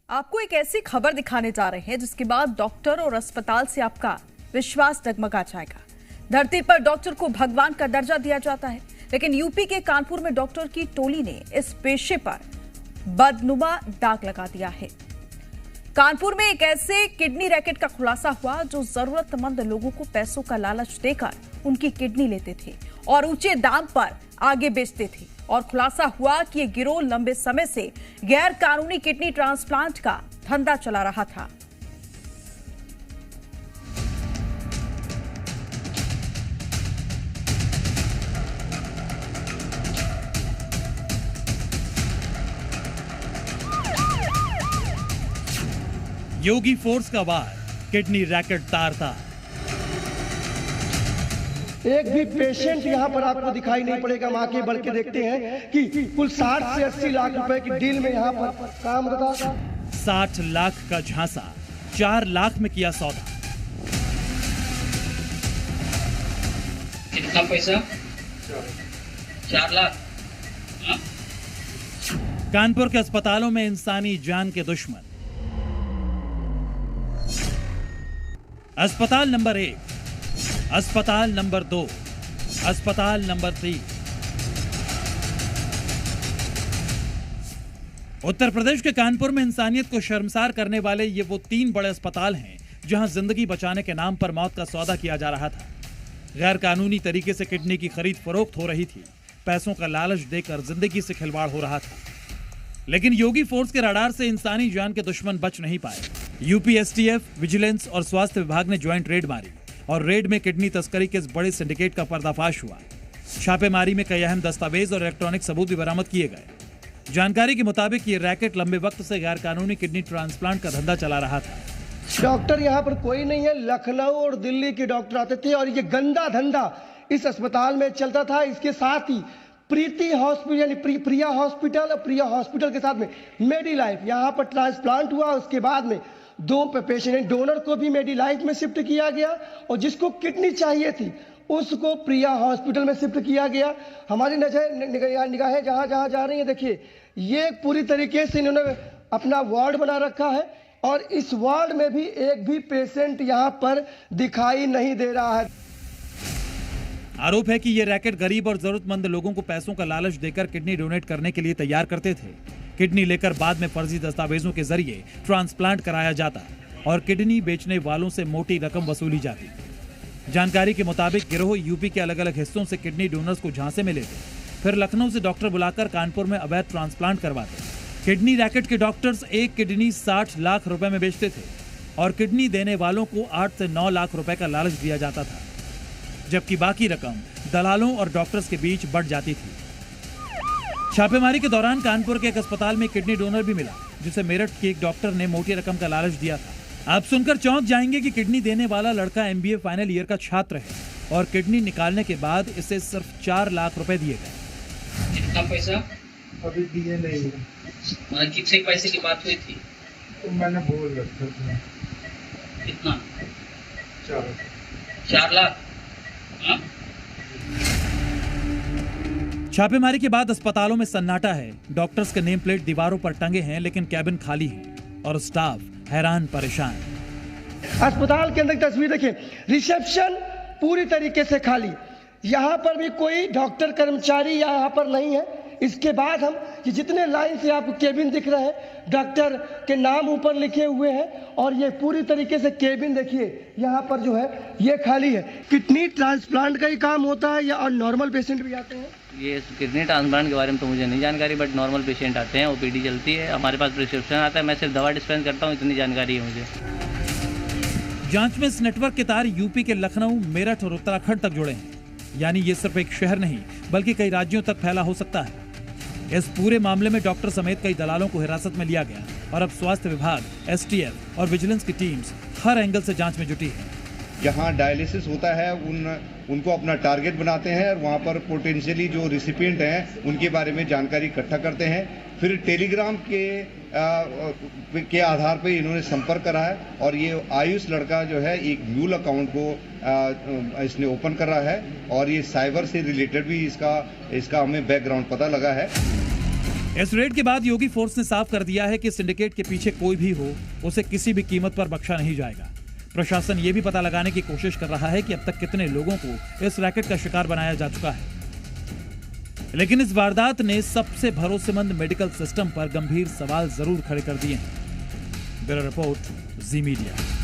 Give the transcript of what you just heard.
आपको एक ऐसी खबर दिखाने जा रहे हैं जिसके बाद डॉक्टर और अस्पताल से आपका विश्वास डगमगा जाएगा। धरती पर डॉक्टर को भगवान का दर्जा दिया जाता है, लेकिन यूपी के कानपुर में डॉक्टर की टोली ने इस पेशे पर बदनुमा दाग लगा दिया है। कानपुर में एक ऐसे किडनी रैकेट का खुलासा हुआ जो जरूरतमंद लोगों को पैसों का लालच देकर उनकी किडनी लेते थे और ऊंचे दाम पर आगे बेचते थे। और खुलासा हुआ कि ये गिरोह लंबे समय से गैर कानूनी किडनी ट्रांसप्लांट का धंधा चला रहा था। योगी फोर्स का वार किडनी रैकेट तार था। एक भी पेशेंट यहाँ पर आपको दिखाई नहीं पड़ेगा। हम आगे बढ़ के देखते हैं कि कुल 60 से 80 लाख रुपए की डील में यहाँ पर काम होता था। 60 लाख का झांसा 4 लाख में किया सौदा। कितना पैसा? 4 लाख। कानपुर के अस्पतालों में इंसानी जान के दुश्मन। अस्पताल नंबर 1, अस्पताल नंबर 2, अस्पताल नंबर 3। उत्तर प्रदेश के कानपुर में इंसानियत को शर्मसार करने वाले ये वो 3 बड़े अस्पताल हैं जहां जिंदगी बचाने के नाम पर मौत का सौदा किया जा रहा था। गैर कानूनी तरीके से किडनी की खरीद फरोख्त हो रही थी। पैसों का लालच देकर जिंदगी से खिलवाड़ हो रहा था। लेकिन योगी फोर्स के रडार से इंसानी जान के दुश्मन बच नहीं पाए। यूपी एसटीएफ, विजिलेंस और स्वास्थ्य विभाग ने ज्वाइंट रेड मारी और रेड में किडनी तस्करी के इस बड़े सिंडिकेट का पर्दाफाश हुआ। छापेमारी में कई अहम दस्तावेज और इलेक्ट्रॉनिक सबूत भी बरामद किए गए। जानकारी के मुताबिक ये रैकेट लंबे वक्त से गैर कानूनी किडनी ट्रांसप्लांट का धंधा चला रहा था। डॉक्टर यहाँ पर कोई नहीं है। लखनऊ और दिल्ली के डॉक्टर आते थे और ये गंदा धंधा इस अस्पताल में चलता था। इसके साथ ही प्रीति हॉस्पिटल यानी प्रिया हॉस्पिटल के साथ में मेडीलाइफ यहाँ पर ट्रांसप्लांट हुआ। उसके बाद में 2 पेशेंट डोनर को भी मेडीलाइफ में शिफ्ट किया गया और जिसको किडनी चाहिए थी उसको प्रिया हॉस्पिटल में शिफ्ट किया गया। हमारी निगाहें जहाँ जहाँ जा रही है, देखिए ये पूरी तरीके से इन्होंने अपना वार्ड बना रखा है और इस वार्ड में भी एक भी पेशेंट यहाँ पर दिखाई नहीं दे रहा है। आरोप है कि ये रैकेट गरीब और जरूरतमंद लोगों को पैसों का लालच देकर किडनी डोनेट करने के लिए तैयार करते थे। किडनी लेकर बाद में फर्जी दस्तावेजों के जरिए ट्रांसप्लांट कराया जाता और किडनी बेचने वालों से मोटी रकम वसूली जाती। जानकारी के मुताबिक गिरोह यूपी के अलग अलग हिस्सों से किडनी डोनर्स को झांसे में लेते, फिर लखनऊ से डॉक्टर बुलाकर कानपुर में अवैध ट्रांसप्लांट करवाते। किडनी रैकेट के डॉक्टर्स एक किडनी 60 लाख रुपए में बेचते थे और किडनी देने वालों को 8 से 9 लाख रुपए का लालच दिया जाता था, जबकि बाकी रकम दलालों और डॉक्टर्स के बीच बढ़ जाती थी। छापेमारी के दौरान कानपुर के एक अस्पताल में किडनी डोनर भी मिला जिसे मेरठ के एक डॉक्टर ने मोटी रकम का लालच दिया था। आप सुनकर चौंक जाएंगे कि किडनी देने वाला लड़का MBA फाइनल ईयर का छात्र है और किडनी निकालने के बाद इसे सिर्फ 4 लाख रुपए दिए गए। कितना पैसा? अभी दिए नहीं। कितने पैसे की बात हुई थी? तो मैंने बोल रखा था। कितना? 4 लाख। छापेमारी के बाद अस्पतालों में सन्नाटा है। डॉक्टर्स के नेम प्लेट दीवारों पर टंगे हैं, लेकिन कैबिन खाली है और स्टाफ हैरान परेशान। अस्पताल के अंदर की तस्वीर देखिए, रिसेप्शन पूरी तरीके से खाली। यहाँ पर भी कोई डॉक्टर कर्मचारी यहाँ पर नहीं है। इसके बाद हम ये जितने लाइन से आपको केबिन दिख रहे हैं, डॉक्टर के नाम ऊपर लिखे हुए हैं और ये पूरी तरीके से केबिन देखिए यहाँ पर जो है ये खाली है। किडनी ट्रांसप्लांट का ही काम होता है या और नॉर्मल पेशेंट भी आते हैं? ये किडनी ट्रांसप्लांट के बारे में तो मुझे नहीं जानकारी, बट नॉर्मल पेशेंट आते हैं, OPD चलती है, हमारे पास प्रिस्क्रिप्शन आता है, मैं सिर्फ दवा डिस्पेंस करता हूँ, इतनी जानकारी है मुझे। जांच में इस नेटवर्क के तार यूपी के लखनऊ, मेरठ और उत्तराखंड तक जुड़े हैं। यानी ये सिर्फ एक शहर नहीं बल्कि कई राज्यों तक फैला हो सकता है। इस पूरे मामले में डॉक्टर समेत कई दलालों को हिरासत में लिया गया और अब स्वास्थ्य विभाग, STF और विजिलेंस की टीम्स हर एंगल से जांच में जुटी है। जहाँ डायलिसिस होता है उनको अपना टारगेट बनाते हैं और वहाँ पर पोटेंशियली जो रिसिपिएंट हैं उनके बारे में जानकारी इकट्ठा करते हैं। फिर टेलीग्राम के आधार पर इन्होंने संपर्क करा है और ये आयुष लड़का जो है एक म्यूल अकाउंट को इसने ओपन कर रहा है और ये साइबर से रिलेटेड भी इसका हमें बैकग्राउंड पता लगा है। इस रेड के बाद योगी फोर्स ने साफ कर दिया है कि सिंडिकेट के पीछे कोई भी हो उसे किसी भी कीमत पर बख्शा नहीं जाएगा। प्रशासन ये भी पता लगाने की कोशिश कर रहा है कि अब तक कितने लोगों को इस रैकेट का शिकार बनाया जा चुका है। लेकिन इस वारदात ने सबसे भरोसेमंद मेडिकल सिस्टम पर गंभीर सवाल जरूर खड़े कर दिए हैं। ब्यूरो रिपोर्ट, जी मीडिया।